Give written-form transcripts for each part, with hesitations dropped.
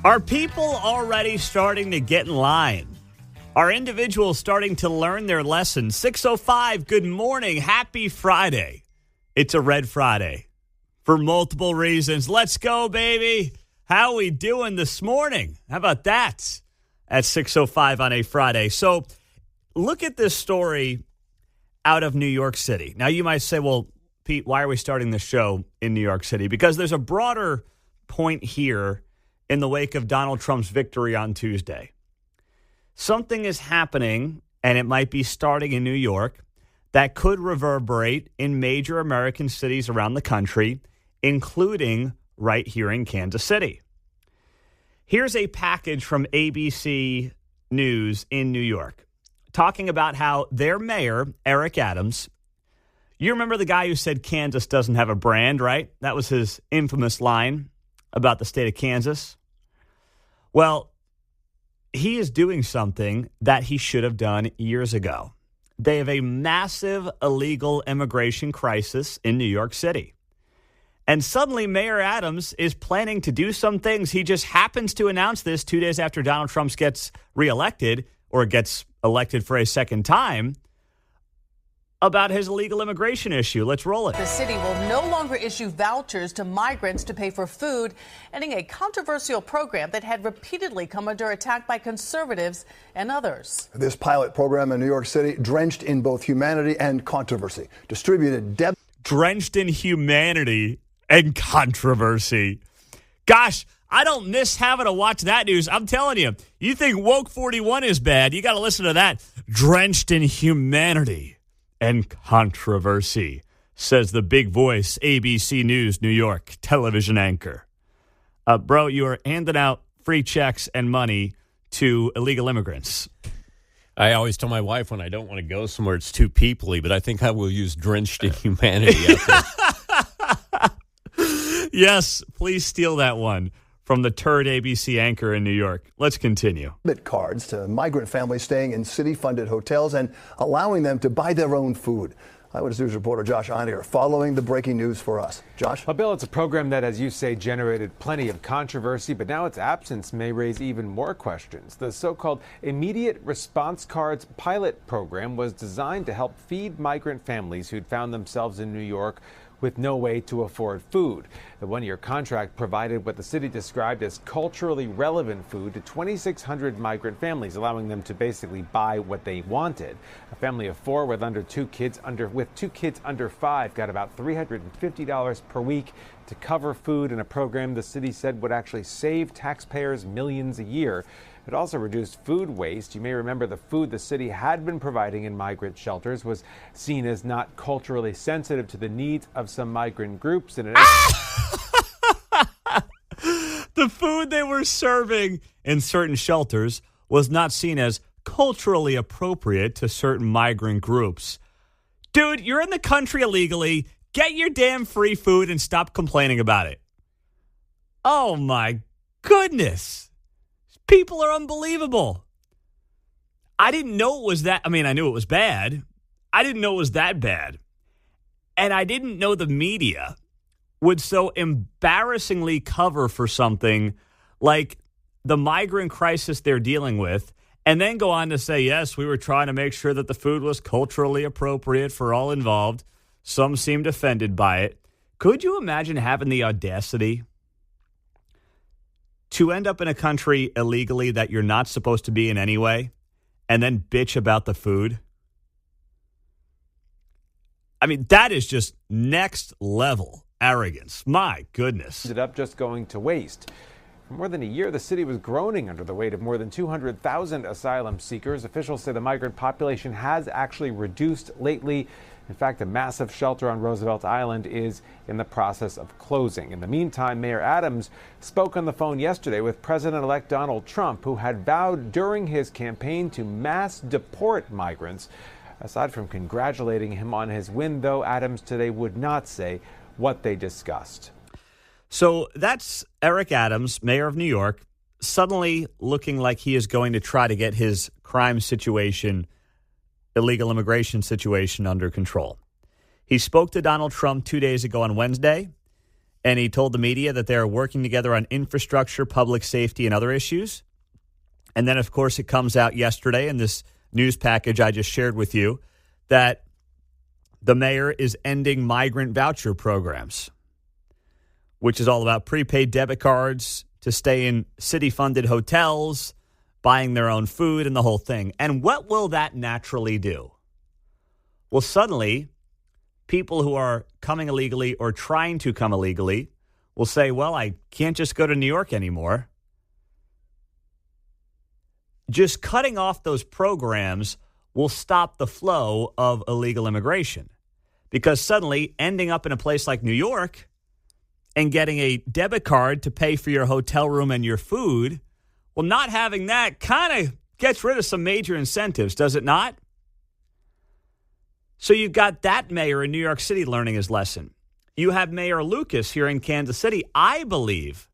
Are people already starting to get in line? Are individuals starting to learn their lessons? 6:05, good morning. Happy Friday. It's a Red Friday for multiple reasons. Let's go, baby. How we doing this morning? How about that? At 6:05 on a Friday. So look at this story out of New York City. Now, you might say, well, Pete, why are we starting the show in New York City? Because there's a broader point here in the wake of Donald Trump's victory on Tuesday. Something is happening, and it might be starting in New York, that could reverberate in major American cities around the country, including right here in Kansas City. Here's a package from ABC News in New York, talking about how their mayor, Eric Adams, you remember the guy who said Kansas doesn't have a brand, right? That was his infamous line about the state of Kansas. Well, he is doing something that he should have done years ago. They have a massive illegal immigration crisis in New York City. And suddenly Mayor Adams is planning to do some things. He just happens to announce this 2 days after Donald Trump gets reelected or gets elected for a second time about his illegal immigration issue. Let's roll it. The city will no longer issue vouchers to migrants to pay for food, ending a controversial program that had repeatedly come under attack by conservatives and others. This pilot program in New York City, drenched in both humanity and controversy, distributed drenched in humanity and controversy. Gosh, I don't miss having to watch that news. I'm telling you, you think Woke 41 is bad, you got to listen to that. Drenched in humanity and controversy, says the big voice ABC News New York television anchor. Bro, you are handing out free checks and money to illegal immigrants. I always tell my wife when I don't want to go somewhere it's too peoply, but I think I will use drenched in humanity out there. Yes, please steal that one from the turd ABC anchor in New York. Let's continue. Cards to migrant families staying in city-funded hotels and allowing them to buy their own food. Eyewitness News reporter Josh Einier following the breaking news for us. Josh? Well, Bill, it's a program that, as you say, generated plenty of controversy, but now its absence may raise even more questions. The so-called Immediate Response Cards pilot program was designed to help feed migrant families who'd found themselves in New York with no way to afford food. The one-year contract provided what the city described as culturally relevant food to 2,600 migrant families, allowing them to basically buy what they wanted. A family of four with two kids under 5 got about $350 per week to cover food in a program the city said would actually save taxpayers millions a year. It also reduced food waste. You may remember the food the city had been providing in migrant shelters was seen as not culturally sensitive to the needs of some migrant groups. And the food they were serving in certain shelters was not seen as culturally appropriate to certain migrant groups. Dude, you're in the country illegally. Get your damn free food and stop complaining about it. Oh, my goodness. People are unbelievable. I didn't know it was that. I mean, I knew it was bad. I didn't know it was that bad. And I didn't know the media would so embarrassingly cover for something like the migrant crisis they're dealing with and then go on to say, yes, we were trying to make sure that the food was culturally appropriate for all involved. Some seemed offended by it. Could you imagine having the audacity to end up in a country illegally that you're not supposed to be in anyway, and then bitch about the food? I mean, that is just next level arrogance. My goodness. Ended up just going to waste. For more than a year, the city was groaning under the weight of more than 200,000 asylum seekers. Officials say the migrant population has actually reduced lately. In fact, a massive shelter on Roosevelt Island is in the process of closing. In the meantime, Mayor Adams spoke on the phone yesterday with President-elect Donald Trump, who had vowed during his campaign to mass deport migrants. Aside from congratulating him on his win, though, Adams today would not say what they discussed. So that's Eric Adams, mayor of New York, suddenly looking like he is going to try to get his crime situation, illegal immigration situation under control. He spoke to Donald Trump 2 days ago on Wednesday, And he told the media that they're working together on infrastructure, public safety, and other issues. And then, of course, it comes out yesterday in this news package I just shared with you that the mayor is ending migrant voucher programs, which is all about prepaid debit cards to stay in city-funded hotels, buying their own food, and the whole thing. And what will that naturally do? Well, suddenly, people who are coming illegally or trying to come illegally will say, well, I can't just go to New York anymore. Just cutting off those programs will stop the flow of illegal immigration, because suddenly ending up in a place like New York and getting a debit card to pay for your hotel room and your food, well, not having that kind of gets rid of some major incentives, does it not? So you've got that mayor in New York City learning his lesson. You have Mayor Lucas here in Kansas City, I believe,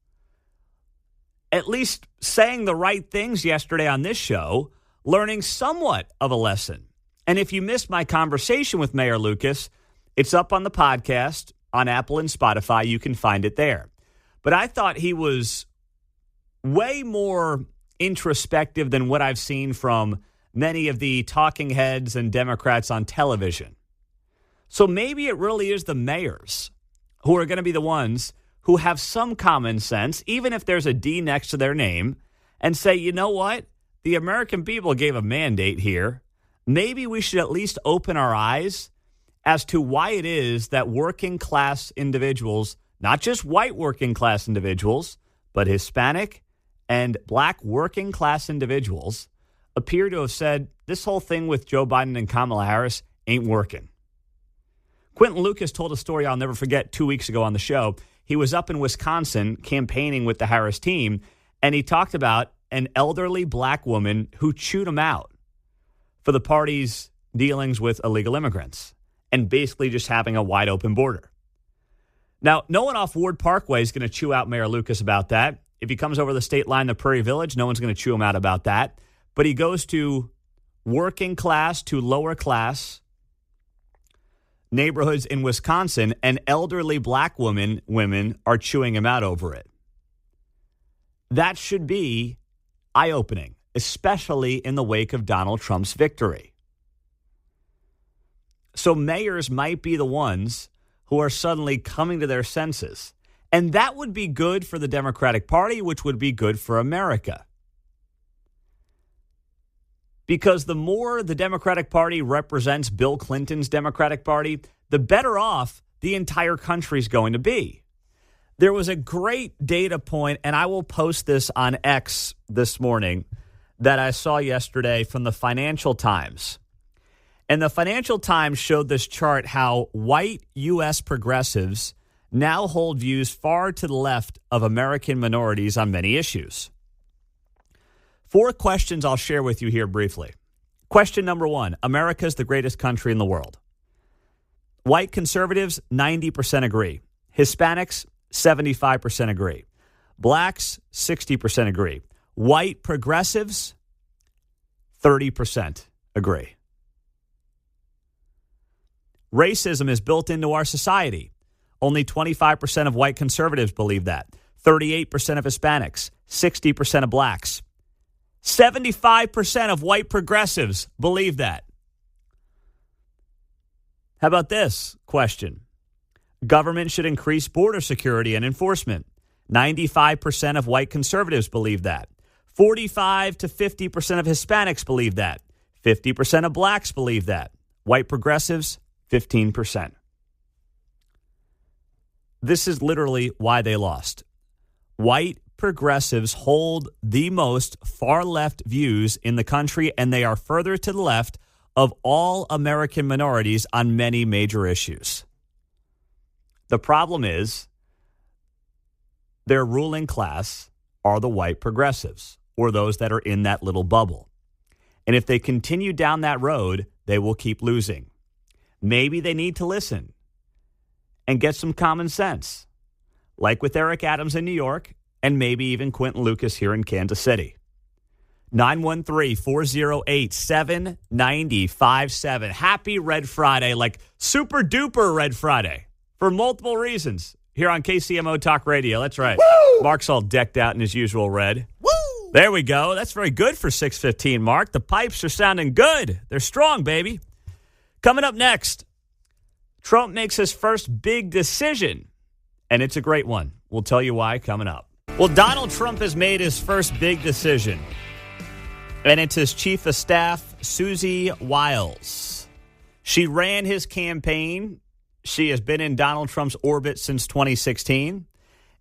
at least saying the right things yesterday on this show, learning somewhat of a lesson. And if you missed my conversation with Mayor Lucas, it's up on the podcast on Apple and Spotify. You can find it there. But I thought he was way more introspective than what I've seen from many of the talking heads and Democrats on television. So maybe it really is the mayors who are going to be the ones who have some common sense, even if there's a D next to their name, and say, you know what? The American people gave a mandate here. Maybe we should at least open our eyes as to why it is that working class individuals, not just white working class individuals, but Hispanic and black working class individuals appear to have said this whole thing with Joe Biden and Kamala Harris ain't working. Quentin Lucas told a story I'll never forget 2 weeks ago on the show. He was up in Wisconsin campaigning with the Harris team, and he talked about an elderly black woman who chewed him out for the party's dealings with illegal immigrants and basically just having a wide open border. Now, no one off Ward Parkway is going to chew out Mayor Lucas about that. If he comes over the state line to Prairie Village, no one's going to chew him out about that. But he goes to working class to lower class neighborhoods in Wisconsin, and elderly black women are chewing him out over it. That should be eye-opening, especially in the wake of Donald Trump's victory. So mayors might be the ones who are suddenly coming to their senses. And that would be good for the Democratic Party, which would be good for America. Because the more the Democratic Party represents Bill Clinton's Democratic Party, the better off the entire country is going to be. There was a great data point, and I will post this on X this morning, that I saw yesterday from the Financial Times. And the Financial Times showed this chart how white U.S. progressives now hold views far to the left of American minorities on many issues. 4 questions I'll share with you here briefly. Question number 1, America's the greatest country in the world. White conservatives, 90% agree. Hispanics, 75% agree. Blacks, 60% agree. White progressives, 30% agree. Racism is built into our society. Only 25% of white conservatives believe that. 38% of Hispanics, 60% of blacks. 75% of white progressives believe that. How about this question? Government should increase border security and enforcement. 95% of white conservatives believe that. 45 to 50% of Hispanics believe that. 50% of blacks believe that. White progressives, 15%. This is literally why they lost. White progressives hold the most far-left views in the country, and they are further to the left of all American minorities on many major issues. The problem is their ruling class are the white progressives, or those that are in that little bubble. And if they continue down that road, they will keep losing. Maybe they need to listen and get some common sense, like with Eric Adams in New York, and maybe even Quentin Lucas here in Kansas City. 913-408-7957. Happy Red Friday, like super duper Red Friday, for multiple reasons. here on KCMO Talk Radio. That's right. Woo! Mark's all decked out in his usual red. Woo! There we go. That's very good for 6:15, Mark. The pipes are sounding good. They're strong, baby. Coming up next, Trump makes his first big decision, and it's a great one. We'll tell you why coming up. Well, Donald Trump has made his first big decision, and it's his chief of staff, Susie Wiles. She ran his campaign. She has been in Donald Trump's orbit since 2016,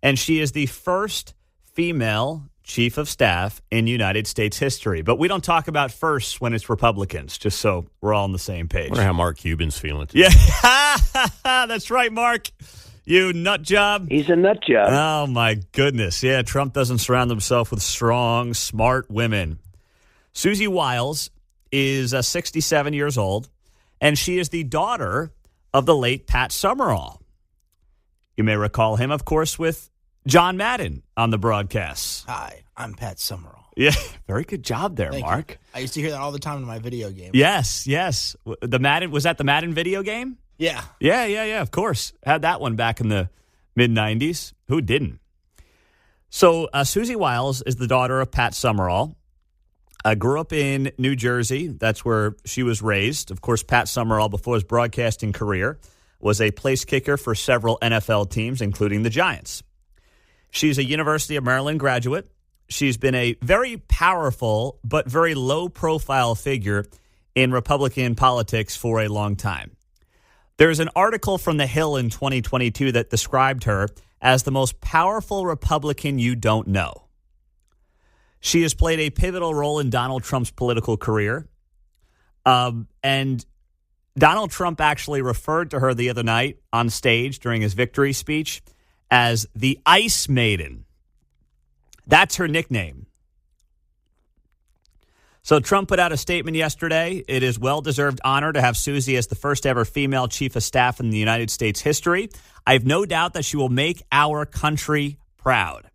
and she is the first female chief of staff in United States history. But we don't talk about firsts when it's Republicans, just so we're all on the same page. I wonder how Mark Cuban's feeling today. Yeah, that's right, Mark. You nut job. He's a nut job. Oh, my goodness. Yeah, Trump doesn't surround himself with strong, smart women. Susie Wiles is 67 years old, and she is the daughter of the late Pat Summerall. You may recall him, of course, with John Madden on the broadcasts. Hi, I'm Pat Summerall. Yeah, very good job there, Thank Mark. you. I used to hear that all the time in my video games. Yes. The Madden, was that the Madden video game? Yeah. Yeah, of course. Had that one back in the mid-'90s. Who didn't? So Susie Wiles is the daughter of Pat Summerall. Grew up in New Jersey. That's where she was raised. Of course, Pat Summerall, before his broadcasting career, was a place kicker for several NFL teams, including the Giants. She's a University of Maryland graduate. She's been a very powerful but very low-profile figure in Republican politics for a long time. There's an article from The Hill in 2022 that described her as the most powerful Republican you don't know. She has played a pivotal role in Donald Trump's political career. And Donald Trump actually referred to her the other night on stage during his victory speech as the Ice Maiden. That's her nickname. So Trump put out a statement yesterday. It is well-deserved honor to have Susie as the first ever female chief of staff in the United States history. I have no doubt that she will make our country proud.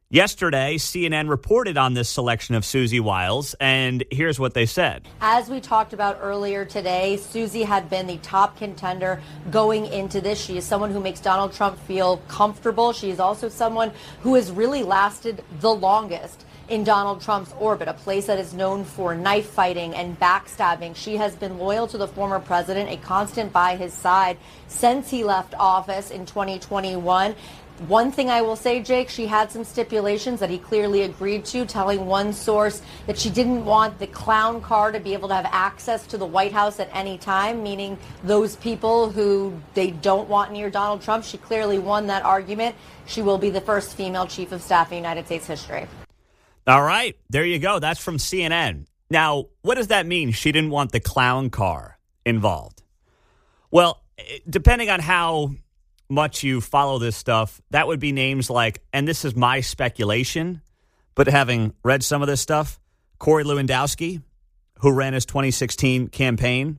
Yesterday, CNN reported on this selection of Susie Wiles, and here's what they said. As we talked about earlier today, Susie had been the top contender going into this. She is someone who makes Donald Trump feel comfortable. She is also someone who has really lasted the longest in Donald Trump's orbit, a place that is known for knife fighting and backstabbing. She has been loyal to the former president, a constant by his side since he left office in 2021. One thing I will say, Jake, she had some stipulations that he clearly agreed to, telling one source that she didn't want the clown car to be able to have access to the White House at any time, meaning those people who they don't want near Donald Trump. She clearly won that argument. She will be the first female chief of staff in United States history. All right, there you go. That's from CNN. Now, what does that mean? She didn't want the clown car involved. Well, depending on how much you follow this stuff, that would be names like, and this is my speculation, but having read some of this stuff, Corey Lewandowski, who ran his 2016 campaign,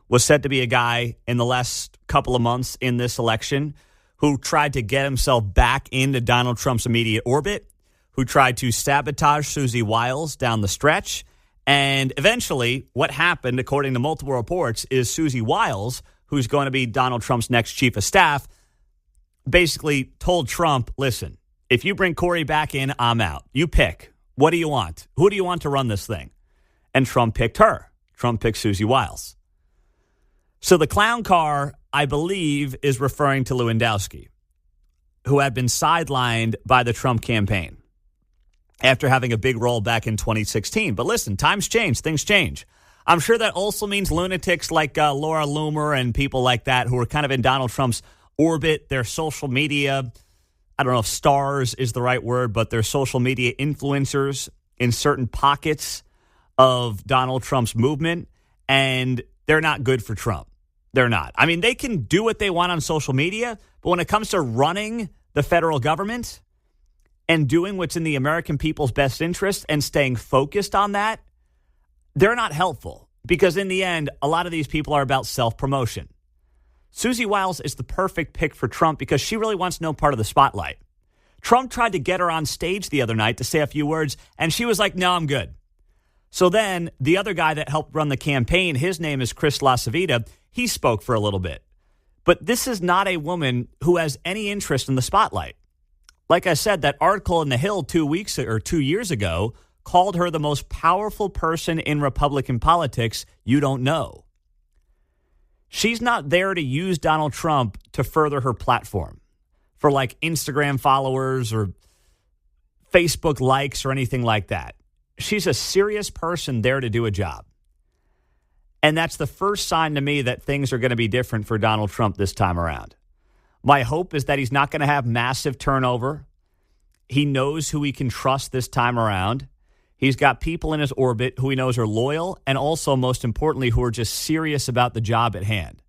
was said to be a guy in the last couple of months in this election who tried to get himself back into Donald Trump's immediate orbit, who tried to sabotage Susie Wiles down the stretch. And eventually, what happened, according to multiple reports, is Susie Wiles, who's going to be Donald Trump's next chief of staff, basically told Trump, listen, if you bring Corey back in, I'm out. You pick. What do you want? Who do you want to run this thing? And Trump picked her. Trump picked Susie Wiles. So the clown car, I believe, is referring to Lewandowski, who had been sidelined by the Trump campaign after having a big role back in 2016. But listen, times change. Things change. I'm sure that also means lunatics like Laura Loomer and people like that who are kind of in Donald Trump's orbit, their social media, I don't know if stars is the right word, but they're social media influencers in certain pockets of Donald Trump's movement, and they're not good for Trump. They're not. I mean, they can do what they want on social media, but when it comes to running the federal government and doing what's in the American people's best interest and staying focused on that, they're not helpful because in the end, a lot of these people are about self-promotion. Susie Wiles is the perfect pick for Trump because she really wants no part of the spotlight. Trump tried to get her on stage the other night to say a few words, and she was like, no, I'm good. So then the other guy that helped run the campaign, his name is Chris LaCivita, he spoke for a little bit. But this is not a woman who has any interest in the spotlight. Like I said, that article in The Hill 2 years ago called her the most powerful person in Republican politics you don't know. She's not there to use Donald Trump to further her platform for like Instagram followers or Facebook likes or anything like that. She's a serious person there to do a job. And that's the first sign to me that things are going to be different for Donald Trump this time around. My hope is that he's not going to have massive turnover. He knows who he can trust this time around. He's got people in his orbit who he knows are loyal and also, most importantly, who are just serious about the job at hand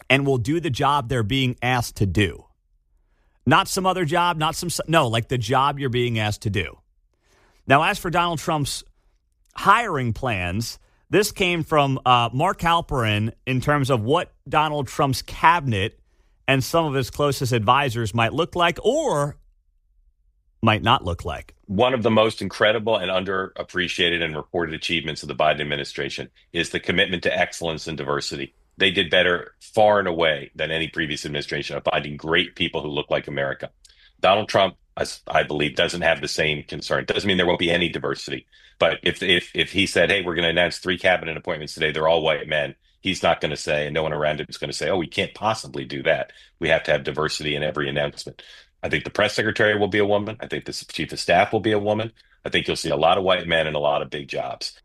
and will do the job they're being asked to do. Not some other job, like the job you're being asked to do. Now, as for Donald Trump's hiring plans, this came from Mark Halperin in terms of what Donald Trump's cabinet and some of his closest advisors might look like or might not look like. One of the most incredible and underappreciated and reported achievements of the Biden administration is the commitment to excellence and diversity. They did better far and away than any previous administration of finding great people who look like America. Donald Trump, I believe, doesn't have the same concern. Doesn't mean there won't be any diversity. But if he said, hey, we're going to announce 3 cabinet appointments today, they're all white men, he's not going to say, and no one around him is going to say, oh, we can't possibly do that. We have to have diversity in every announcement. I think the press secretary will be a woman. I think the chief of staff will be a woman. I think you'll see a lot of white men and a lot of big jobs.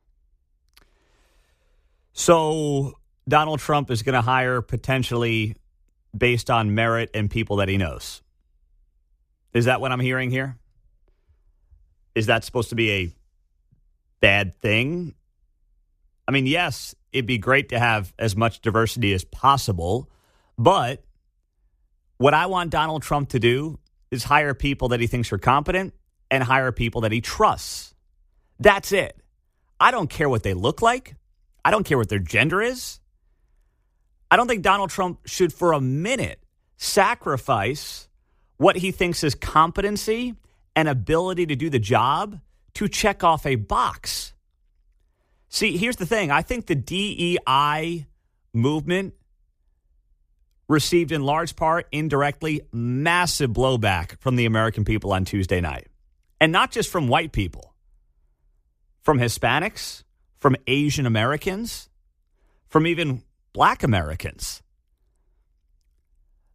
So Donald Trump is going to hire potentially based on merit and people that he knows. Is that what I'm hearing here? Is that supposed to be a bad thing? I mean, yes, it'd be great to have as much diversity as possible, but what I want Donald Trump to do is hire people that he thinks are competent and hire people that he trusts. That's it. I don't care what they look like. I don't care what their gender is. I don't think Donald Trump should for a minute sacrifice what he thinks is competency and ability to do the job to check off a box. See, here's the thing. I think the DEI movement received in large part, indirectly, massive blowback from the American people on Tuesday night. And not just from white people, from Hispanics, from Asian Americans, from even Black Americans.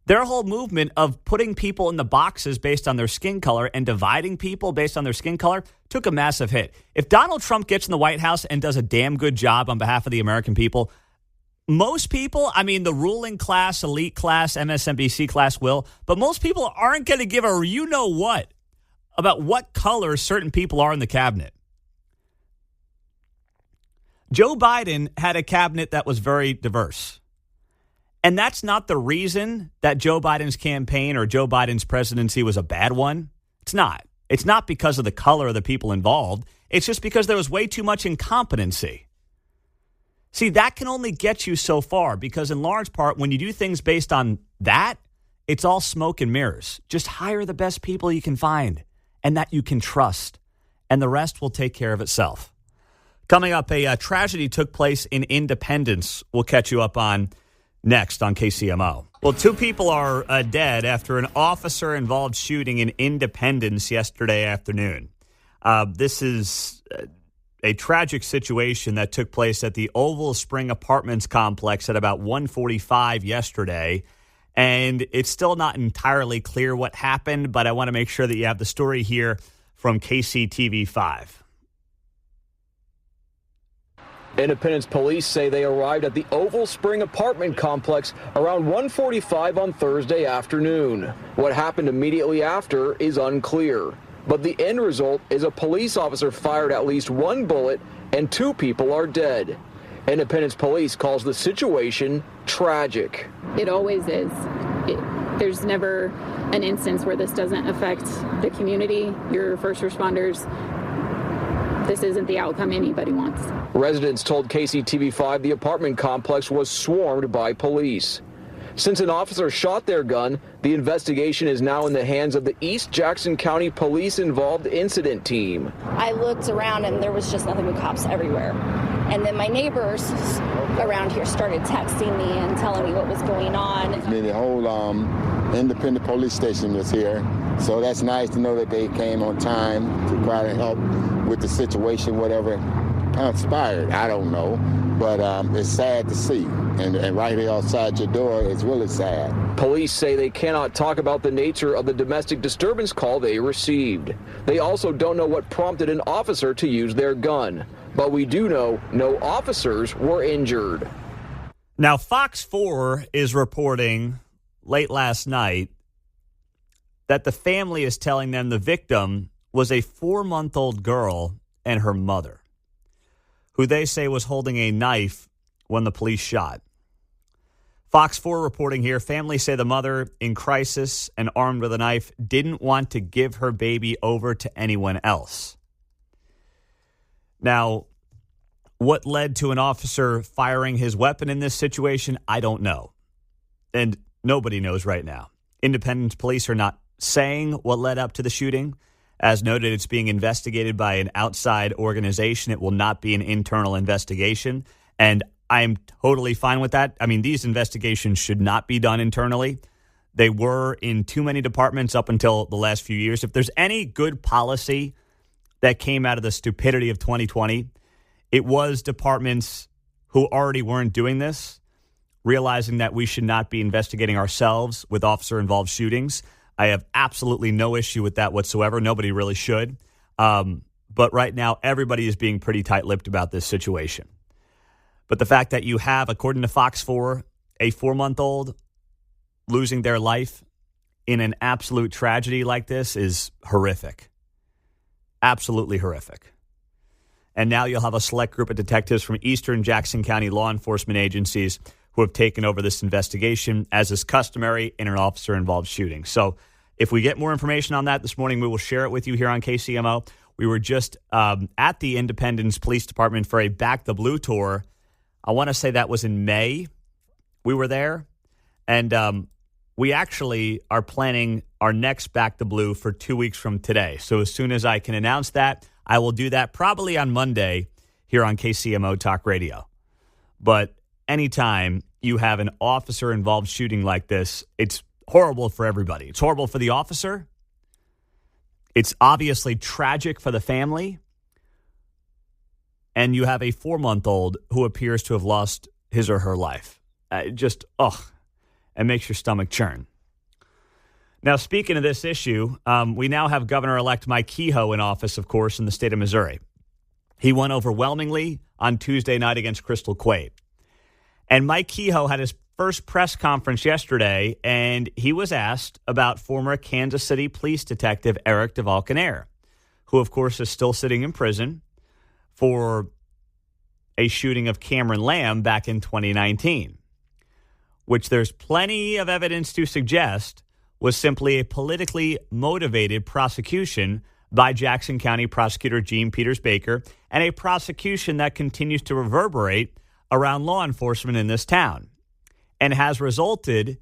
Their whole movement of putting people in the boxes based on their skin color and dividing people based on their skin color took a massive hit. If Donald Trump gets in the White House and does a damn good job on behalf of the American people, most people, I mean, the ruling class, elite class, MSNBC class will, but most people aren't going to give a you-know-what about what color certain people are in the cabinet. Joe Biden had a cabinet that was very diverse. And that's not the reason that Joe Biden's campaign or Joe Biden's presidency was a bad one. It's not. It's not because of the color of the people involved. It's just because there was way too much incompetency. See, that can only get you so far because in large part, when you do things based on that, it's all smoke and mirrors. Just hire the best people you can find and that you can trust, and the rest will take care of itself. Coming up, a tragedy took place in Independence. We'll catch you up on next on KCMO. Well, 2 people are dead after an officer-involved shooting in Independence yesterday afternoon. This is a tragic situation that took place at the Oval Spring Apartments complex at about 1:45 yesterday. And it's still not entirely clear what happened, but I want to make sure that you have the story here from KCTV5. Independence police say they arrived at the Oval Spring apartment complex around 1:45 on Thursday afternoon. What happened immediately after is unclear, but the end result is a police officer fired at least 1 bullet and 2 people are dead. Independence police calls the situation tragic. It always is. There's never an instance where this doesn't affect the community, your first responders. This isn't the outcome anybody wants. Residents told KCTV5 the apartment complex was swarmed by police. Since an officer shot their gun, the investigation is now in the hands of the East Jackson County Police-involved incident team. I looked around and there was just nothing but cops everywhere. And then my neighbors around here started texting me and telling me what was going on. The whole independent police station was here, so that's nice to know that they came on time to try to help with the situation, whatever transpired. I don't know, but it's sad to see. And right here outside your door, it's really sad. Police say they cannot talk about the nature of the domestic disturbance call they received. They also don't know what prompted an officer to use their gun. But we do know no officers were injured. Now, Fox 4 is reporting late last night that the family is telling them the victim was a 4-month-old girl and her mother, who they say was holding a knife when the police shot. Fox 4 reporting here, families say the mother, in crisis and armed with a knife, didn't want to give her baby over to anyone else. Now, what led to an officer firing his weapon in this situation, I don't know. And nobody knows right now. Independent police are not saying what led up to the shooting. As noted, it's being investigated by an outside organization. It will not be an internal investigation. And I'm totally fine with that. I mean, these investigations should not be done internally. They were in too many departments up until the last few years. If there's any good policy that came out of the stupidity of 2020, it was departments who already weren't doing this, realizing that we should not be investigating ourselves with officer-involved shootings. I have absolutely no issue with that whatsoever. Nobody really should. But right now, everybody is being pretty tight-lipped about this situation. But the fact that you have, according to Fox 4, a 4-month-old losing their life in an absolute tragedy like this is horrific. Absolutely horrific. And now you'll have a select group of detectives from Eastern Jackson County law enforcement agencies who have taken over this investigation, as is customary in an officer-involved shooting. So if we get more information on that this morning, we will share it with you here on KCMO. We were just at the Independence Police Department for a Back the Blue tour. I want to say that was in May. We were there. And we actually are planning our next Back the Blue for 2 weeks from today. So as soon as I can announce that, I will do that probably on Monday here on KCMO Talk Radio. But anytime you have an officer-involved shooting like this, it's horrible for everybody. It's horrible for the officer. It's obviously tragic for the family. And you have a 4-month-old who appears to have lost his or her life. It makes your stomach churn. Now, speaking of this issue, we now have Governor-elect Mike Kehoe in office, of course, in the state of Missouri. He won overwhelmingly on Tuesday night against Crystal Quade. And Mike Kehoe had his first press conference yesterday, and he was asked about former Kansas City police detective Eric DeValcanaire, who, of course, is still sitting in prison for a shooting of Cameron Lamb back in 2019, which there's plenty of evidence to suggest was simply a politically motivated prosecution by Jackson County Prosecutor Gene Peters Baker, and a prosecution that continues to reverberate around law enforcement in this town and has resulted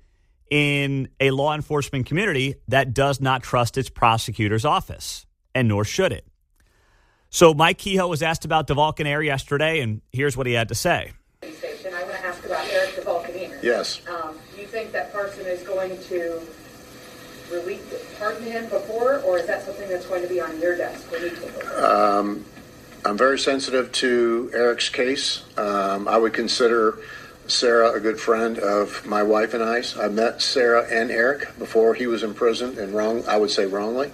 in a law enforcement community that does not trust its prosecutor's office, and nor should it. So Mike Kehoe was asked about DeValcanaire yesterday, and here's what he had to say. I want to ask about Eric DeValcanaire. Yes. Do you think that person is going to pardon him before, or is that something that's going to be on your desk when you take over? I'm very sensitive to Eric's case. I would consider Sarah a good friend of my wife and I's. I met Sarah and Eric before he was in prison, and I would say wrongly.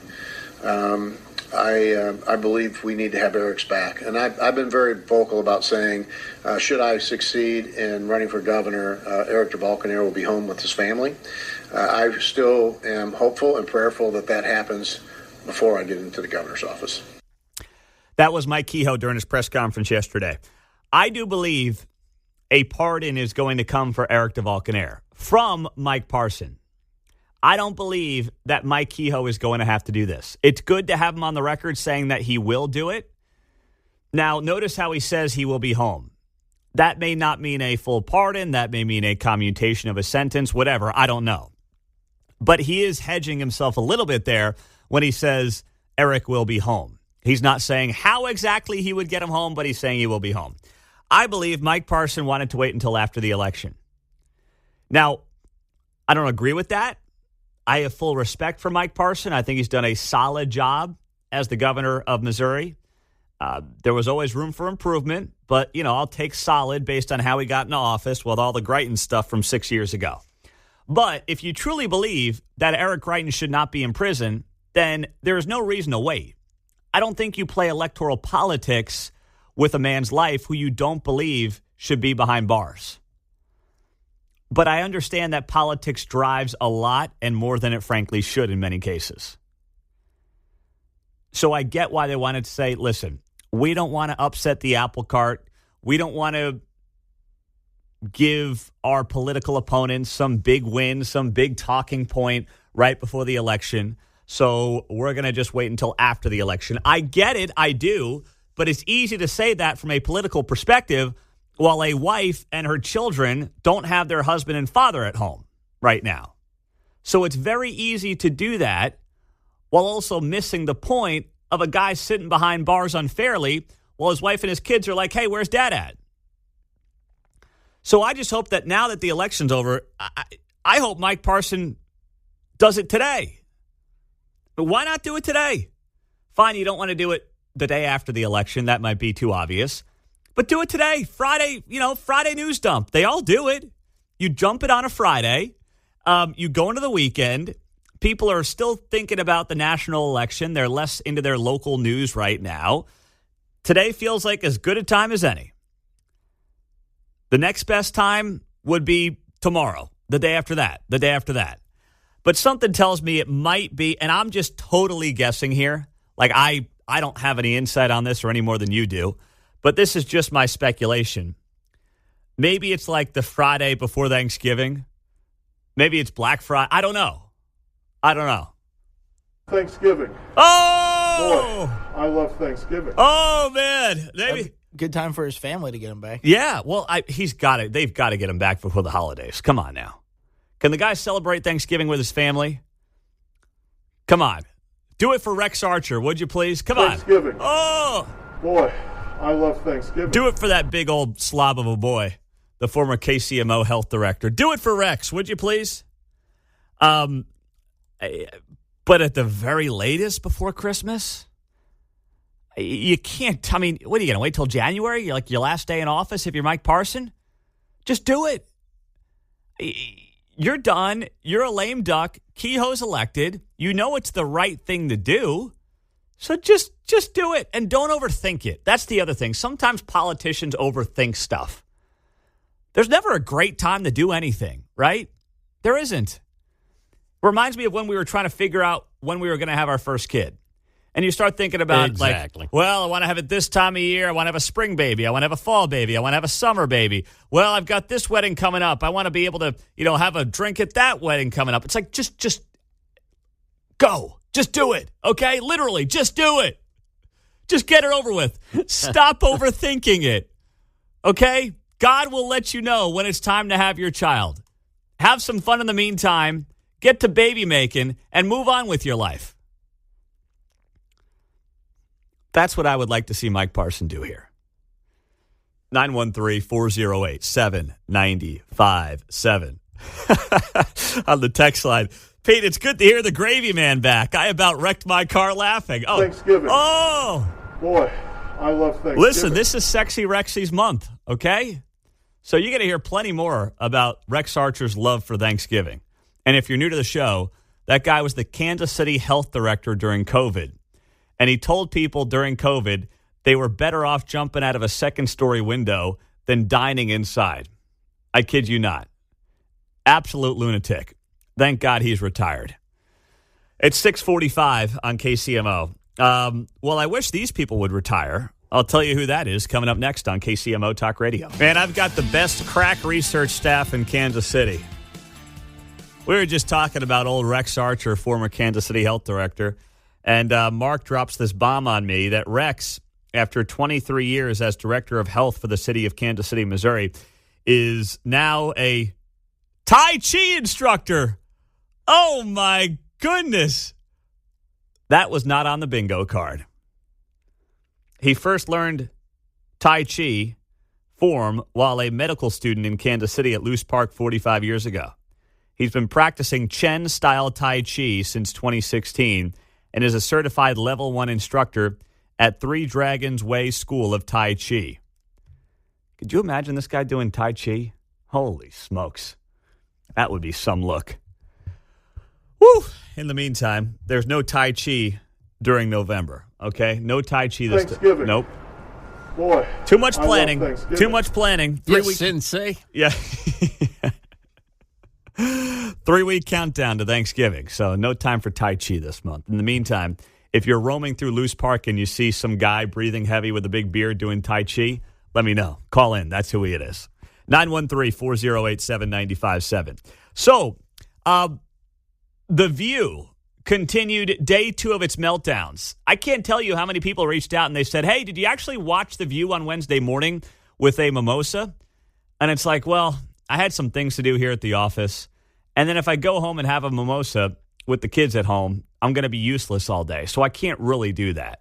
I believe we need to have Eric's back. And I've been very vocal about saying, should I succeed in running for governor, Eric DeValcanaire will be home with his family. I still am hopeful and prayerful that happens before I get into the governor's office. That was Mike Kehoe during his press conference yesterday. I do believe a pardon is going to come for Eric DeValcanaire from Mike Parson. I don't believe that Mike Kehoe is going to have to do this. It's good to have him on the record saying that he will do it. Now, notice how he says he will be home. That may not mean a full pardon. That may mean a commutation of a sentence, whatever. I don't know. But he is hedging himself a little bit there when he says Eric will be home. He's not saying how exactly he would get him home, but he's saying he will be home. I believe Mike Parson wanted to wait until after the election. Now, I don't agree with that. I have full respect for Mike Parson. I think he's done a solid job as the governor of Missouri. There was always room for improvement, but, I'll take solid based on how he got into office with all the Greitens stuff from 6 years ago. But if you truly believe that Eric Greitens should not be in prison, then there is no reason to wait. I don't think you play electoral politics with a man's life who you don't believe should be behind bars. But I understand that politics drives a lot and more than it frankly should in many cases. So I get why they wanted to say, listen, we don't want to upset the apple cart. We don't want to give our political opponents some big win, some big talking point right before the election. So we're going to just wait until after the election. I get it. I do. But it's easy to say that from a political perspective while a wife and her children don't have their husband and father at home right now. So it's very easy to do that while also missing the point of a guy sitting behind bars unfairly while his wife and his kids are like, hey, where's dad at? So I just hope that now that the election's over, I hope Mike Parson does it today. But why not do it today? Fine, you don't want to do it the day after the election. That might be too obvious. But do it today. Friday, Friday news dump. They all do it. You jump it on a Friday. You go into the weekend. People are still thinking about the national election. They're less into their local news right now. Today feels like as good a time as any. The next best time would be tomorrow, the day after that, the day after that. But something tells me it might be, and I'm just totally guessing here. Like I don't have any insight on this or any more than you do, but this is just my speculation. Maybe it's like the Friday before Thanksgiving. Maybe it's Black Friday. I don't know. Thanksgiving. Oh! Boy, I love Thanksgiving. Oh, man. Maybe. Good time for his family to get him back. Yeah, well, he's got it. They've got to get him back before the holidays. Come on now. Can the guy celebrate Thanksgiving with his family? Come on. Do it for Rex Archer, would you please? Come on. Thanksgiving. Oh! Boy, I love Thanksgiving. Do it for that big old slob of a boy, the former KCMO health director. Do it for Rex, would you please? But at the very latest before Christmas, you can't. I mean, what are you going to wait till January? You're like your last day in office if you're Mike Parson? Just do it. You're done. You're a lame duck. Kehoe's elected. You know it's the right thing to do. So just do it and don't overthink it. That's the other thing. Sometimes politicians overthink stuff. There's never a great time to do anything, right? There isn't. Reminds me of when we were trying to figure out when we were going to have our first kid. And you start thinking about, exactly. I want to have it this time of year. I want to have a spring baby. I want to have a fall baby. I want to have a summer baby. Well, I've got this wedding coming up. I want to be able to, have a drink at that wedding coming up. It's like, just go. Just do it, okay? Literally, just do it. Just get it over with. Stop overthinking it, okay? God will let you know when it's time to have your child. Have some fun in the meantime. Get to baby making and move on with your life. That's what I would like to see Mike Parson do here. 913-408-7957. On the text line. Pete, it's good to hear the gravy man back. I about wrecked my car laughing. Oh, Thanksgiving. Oh! Boy, I love Thanksgiving. Listen, this is Sexy Rexy's month, okay? So you're going to hear plenty more about Rex Archer's love for Thanksgiving. And if you're new to the show, that guy was the Kansas City health director during COVID. And he told people during COVID they were better off jumping out of a second-story window than dining inside. I kid you not. Absolute lunatic. Thank God he's retired. It's 6:45 on KCMO. Well, I wish these people would retire. I'll tell you who that is coming up next on KCMO Talk Radio. Man, I've got the best crack research staff in Kansas City. We were just talking about old Rex Archer, former Kansas City health director. And Mark drops this bomb on me that Rex after 23 years as director of health for the city of Kansas City, Missouri, is now a Tai Chi instructor. Oh, my goodness. That was not on the bingo card. He first learned Tai Chi form while a medical student in Kansas City at Loose Park 45 years ago. He's been practicing Chen-style Tai Chi since 2016 and is a certified level 1 instructor at Three Dragons Way School of Tai Chi. Could you imagine this guy doing Tai Chi? Holy smokes. That would be some look. Woo! In the meantime, there's no Tai Chi during November, okay? No Tai Chi this Thanksgiving. Nope. Boy. Too much planning. Too much planning. 3 weeks. Sensei. Yeah. 3-week countdown to Thanksgiving. So no time for Tai Chi this month. In the meantime, if you're roaming through Loose Park and you see some guy breathing heavy with a big beard doing Tai Chi, let me know. Call in. That's who it is. 913-408-7957. So, The View continued day 2 of its meltdowns. I can't tell you how many people reached out and they said, hey, did you actually watch The View on Wednesday morning with a mimosa? And it's like, well, I had some things to do here at the office. And then if I go home and have a mimosa with the kids at home, I'm going to be useless all day. So I can't really do that.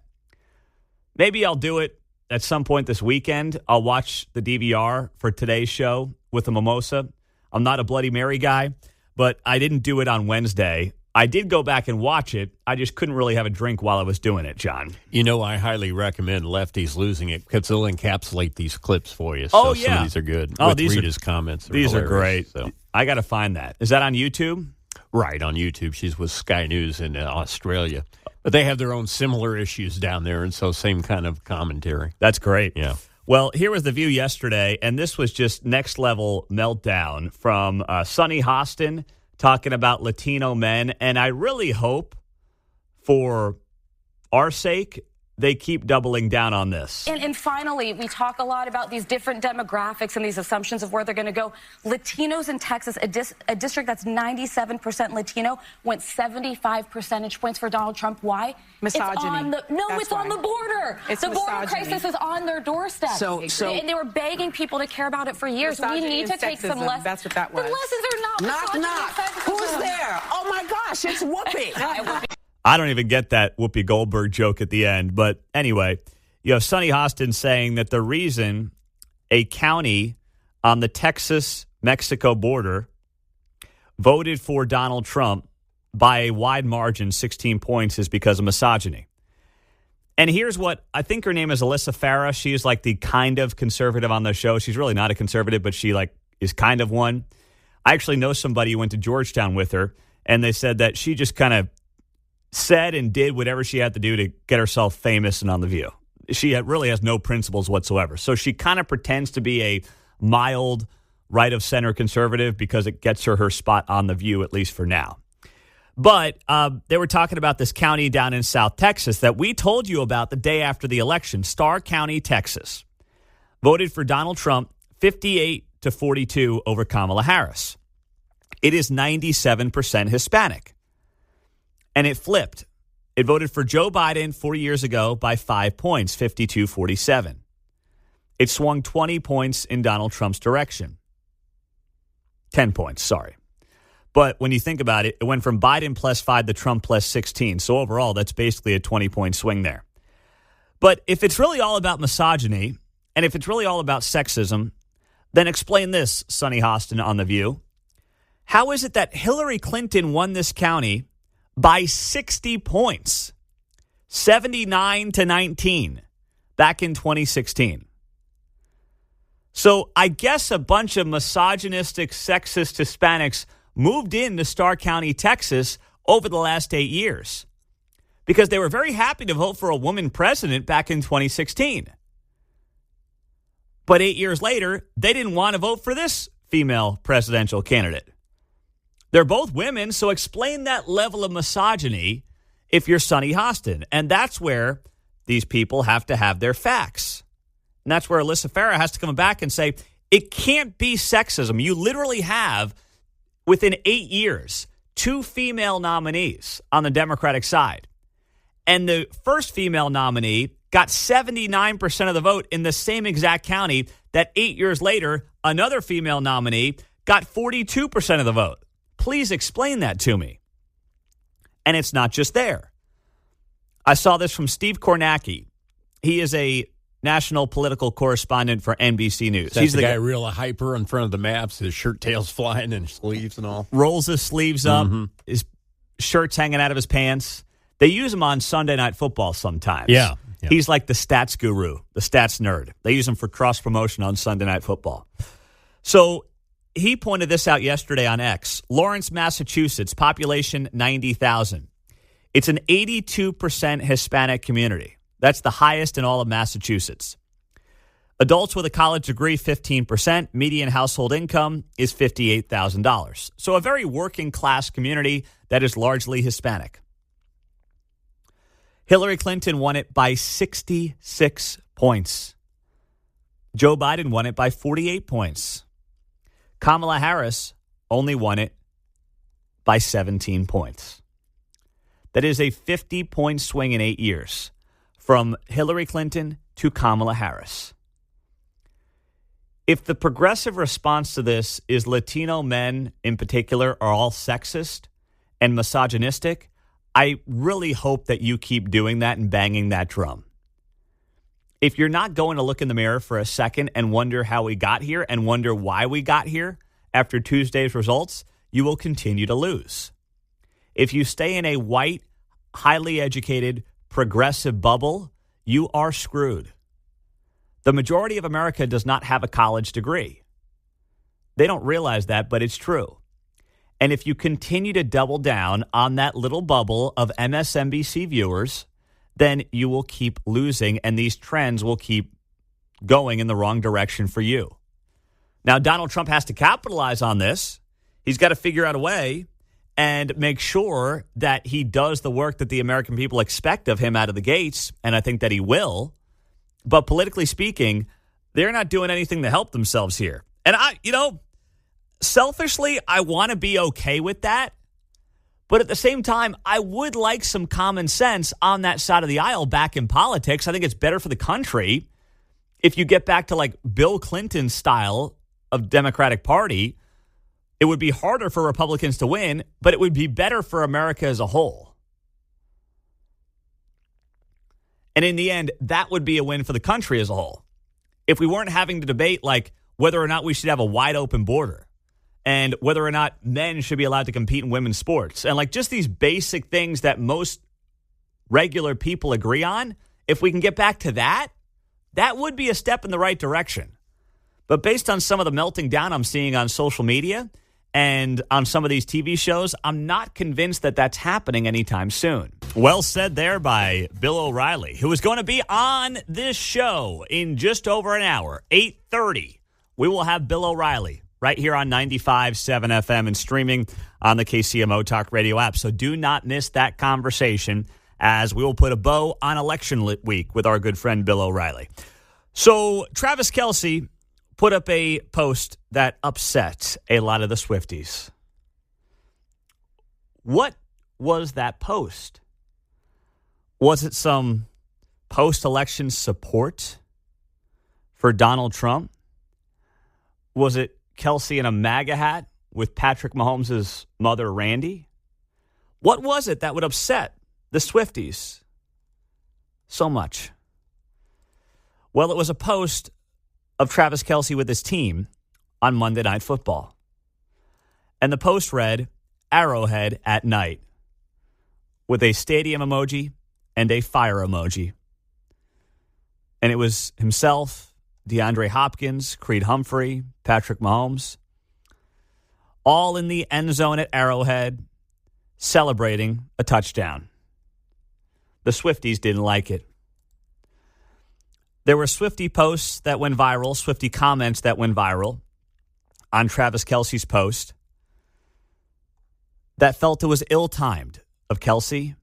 Maybe I'll do it at some point this weekend. I'll watch the DVR for today's show with a mimosa. I'm not a Bloody Mary guy, but I didn't do it on Wednesday. I did go back and watch it. I just couldn't really have a drink while I was doing it, John. You know, I highly recommend Lefty's Losing It because they'll encapsulate these clips for you. Oh, so yeah. Some of these are good. Oh, with these Rita's comments. These are hilarious, great. So. I got to find that. Is that on YouTube? Right, on YouTube. She's with Sky News in Australia. But they have their own similar issues down there, and so same kind of commentary. That's great. Yeah. Well, here was The View yesterday, and this was just next-level meltdown from Sunny Hostin talking about Latino men, and I really hope for our sake they keep doubling down on this. And finally, we talk a lot about these different demographics and these assumptions of where they're going to go. Latinos in Texas, a district that's 97% Latino, went 75 percentage points for Donald Trump. Why? Misogyny. It's on the border. It's the border misogyny. crisis is on their doorstep. So and they were begging people to care about it for years. We need to take some lessons. That's what that was. The lessons are not Knock. Who's there? Oh, my gosh, it's Whoopi. I don't even get that Whoopi Goldberg joke at the end. But anyway, you have Sunny Hostin saying that the reason a county on the Texas-Mexico border voted for Donald Trump by a wide margin, 16 points, is because of misogyny. And here's what, I think her name is Alyssa Farah. She's like the kind of conservative on the show. She's really not a conservative, but she like is kind of one. I actually know somebody who went to Georgetown with her, and they said that she just kind of said and did whatever she had to do to get herself famous and on The View. She really has no principles whatsoever. So she kind of pretends to be a mild right-of-center conservative because it gets her spot on The View, at least for now. But they were talking about this county down in South Texas that we told you about the day after the election, Starr County, Texas. Voted for Donald Trump 58-42 over Kamala Harris. It is 97% Hispanic. And it flipped. It voted for Joe Biden 4 years ago by 5 points, 52-47. It swung 20 points in Donald Trump's direction. 10 points, sorry. But when you think about it, it went from Biden +5 to Trump +16. So overall, that's basically a 20-point swing there. But if it's really all about misogyny, and if it's really all about sexism, then explain this, Sunny Hostin on The View. How is it that Hillary Clinton won this county by 60 points, 79-19, back in 2016? So I guess a bunch of misogynistic, sexist Hispanics moved into Starr County, Texas over the last 8 years because they were very happy to vote for a woman president back in 2016. But 8 years later, they didn't want to vote for this female presidential candidate. They're both women, so explain that level of misogyny if you're Sunny Hostin. And that's where these people have to have their facts. And that's where Alyssa Farah has to come back and say, it can't be sexism. You literally have, within 8 years, 2 female nominees on the Democratic side. And the first female nominee got 79% of the vote in the same exact county that 8 years later, another female nominee got 42% of the vote. Please explain that to me. And it's not just there. I saw this from Steve Kornacki. He is a national political correspondent for NBC News. He's the guy real hyper in front of the maps, his shirt tails flying and his sleeves and all. Rolls his sleeves up, his shirt's hanging out of his pants. They use him on Sunday Night Football sometimes. Yeah. He's like the stats guru, the stats nerd. They use him for cross-promotion on Sunday Night Football. So he pointed this out yesterday on X. Lawrence, Massachusetts, population 90,000. It's an 82% Hispanic community. That's the highest in all of Massachusetts. Adults with a college degree, 15%. Median household income is $58,000. So a very working class community that is largely Hispanic. Hillary Clinton won it by 66 points. Joe Biden won it by 48 points. Kamala Harris only won it by 17 points. That is a 50-point swing in 8 years from Hillary Clinton to Kamala Harris. If the progressive response to this is Latino men in particular are all sexist and misogynistic, I really hope that you keep doing that and banging that drum. If you're not going to look in the mirror for a second and wonder how we got here and wonder why we got here after Tuesday's results, you will continue to lose. If you stay in a white, highly educated, progressive bubble, you are screwed. The majority of America does not have a college degree. They don't realize that, but it's true. And if you continue to double down on that little bubble of MSNBC viewers, then you will keep losing, and these trends will keep going in the wrong direction for you. Now, Donald Trump has to capitalize on this. He's got to figure out a way and make sure that he does the work that the American people expect of him out of the gates, and I think that he will. But politically speaking, they're not doing anything to help themselves here. And selfishly, I want to be okay with that. But at the same time, I would like some common sense on that side of the aisle back in politics. I think it's better for the country if you get back to like Bill Clinton's style of Democratic Party. It would be harder for Republicans to win, but it would be better for America as a whole. And in the end, that would be a win for the country as a whole. If we weren't having to debate like whether or not we should have a wide open border and whether or not men should be allowed to compete in women's sports and like just these basic things that most regular people agree on, if we can get back to that, that would be a step in the right direction. But based on some of the melting down I'm seeing on social media and on some of these TV shows, I'm not convinced that that's happening anytime soon. Well said there by Bill O'Reilly, who is going to be on this show in just over an hour, 8:30. We will have Bill O'Reilly right here on 95.7 FM and streaming on the KCMO Talk Radio app. So do not miss that conversation as we will put a bow on election week with our good friend Bill O'Reilly. So Travis Kelce put up a post that upset a lot of the Swifties. What was that post? Was it some post-election support for Donald Trump? Was it Kelce in a MAGA hat with Patrick Mahomes' mother, Randy? What was it that would upset the Swifties so much? Well, it was a post of Travis Kelce with his team on Monday Night Football. And the post read, Arrowhead at night, with a stadium emoji and a fire emoji. And it was himself, DeAndre Hopkins, Creed Humphrey, Patrick Mahomes, all in the end zone at Arrowhead, celebrating a touchdown. The Swifties didn't like it. There were Swiftie posts that went viral, Swiftie comments that went viral on Travis Kelce's post that felt it was ill-timed of Kelce,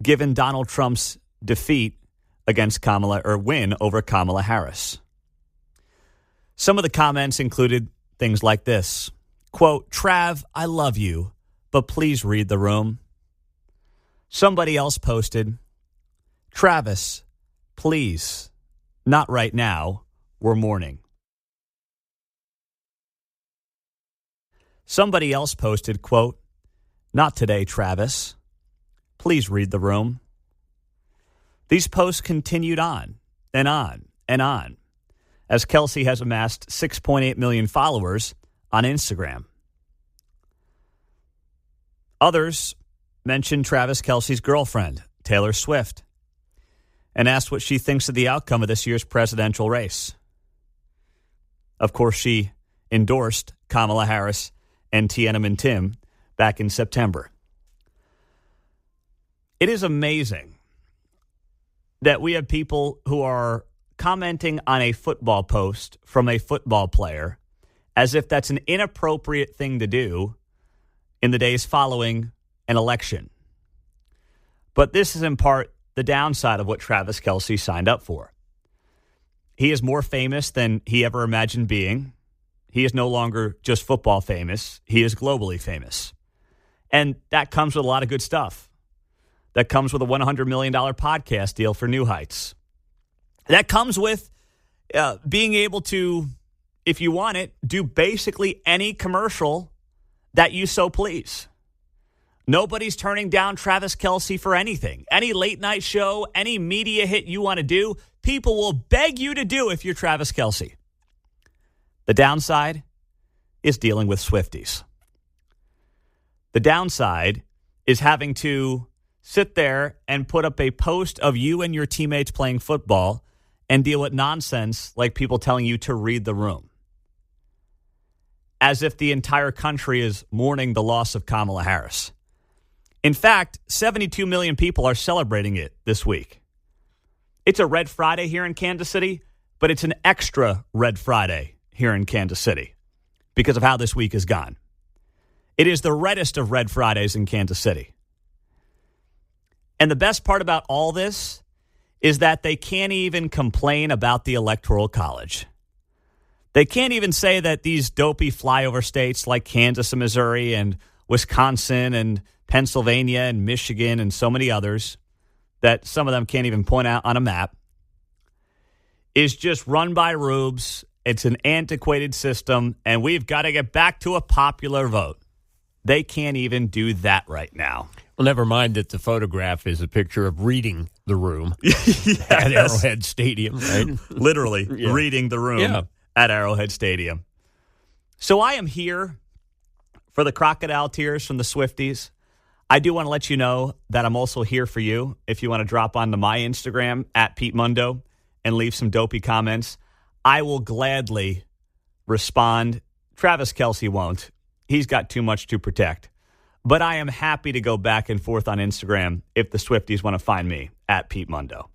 given Donald Trump's defeat against win over Kamala Harris. Some of the comments included things like this. Quote, Trav, I love you, but please read the room. Somebody else posted, Travis, please, not right now. We're mourning. Somebody else posted, quote, not today, Travis. Please read the room. These posts continued on and on and on as Kelce has amassed 6.8 million followers on Instagram. Others mentioned Travis Kelce's girlfriend, Taylor Swift, and asked what she thinks of the outcome of this year's presidential race. Of course, she endorsed Kamala Harris and Tiananmen Tim back in September. It is amazing that we have people who are commenting on a football post from a football player as if that's an inappropriate thing to do in the days following an election. But this is in part the downside of what Travis Kelce signed up for. He is more famous than he ever imagined being. He is no longer just football famous. He is globally famous. And that comes with a lot of good stuff. That comes with a $100 million podcast deal for New Heights. That comes with being able to, if you want it, do basically any commercial that you so please. Nobody's turning down Travis Kelce for anything. Any late night show, any media hit you want to do, people will beg you to do if you're Travis Kelce. The downside is dealing with Swifties. The downside is having to sit there and put up a post of you and your teammates playing football and deal with nonsense like people telling you to read the room. As if the entire country is mourning the loss of Kamala Harris. In fact, 72 million people are celebrating it this week. It's a Red Friday here in Kansas City, but it's an extra Red Friday here in Kansas City because of how this week has gone. It is the reddest of Red Fridays in Kansas City. And the best part about all this is that they can't even complain about the Electoral College. They can't even say that these dopey flyover states like Kansas and Missouri and Wisconsin and Pennsylvania and Michigan and so many others that some of them can't even point out on a map is just run by rubes. It's an antiquated system, and we've got to get back to a popular vote. They can't even do that right now. Well, never mind that the photograph is a picture of reading the room yes. at Arrowhead Stadium, right? Literally, reading the room at Arrowhead Stadium. So I am here for the crocodile tears from the Swifties. I do want to let you know that I'm also here for you. If you want to drop onto my Instagram, at Pete Mundo, and leave some dopey comments, I will gladly respond. Travis Kelce won't. He's got too much to protect. But I am happy to go back and forth on Instagram if the Swifties want to find me, at Pete Mundo.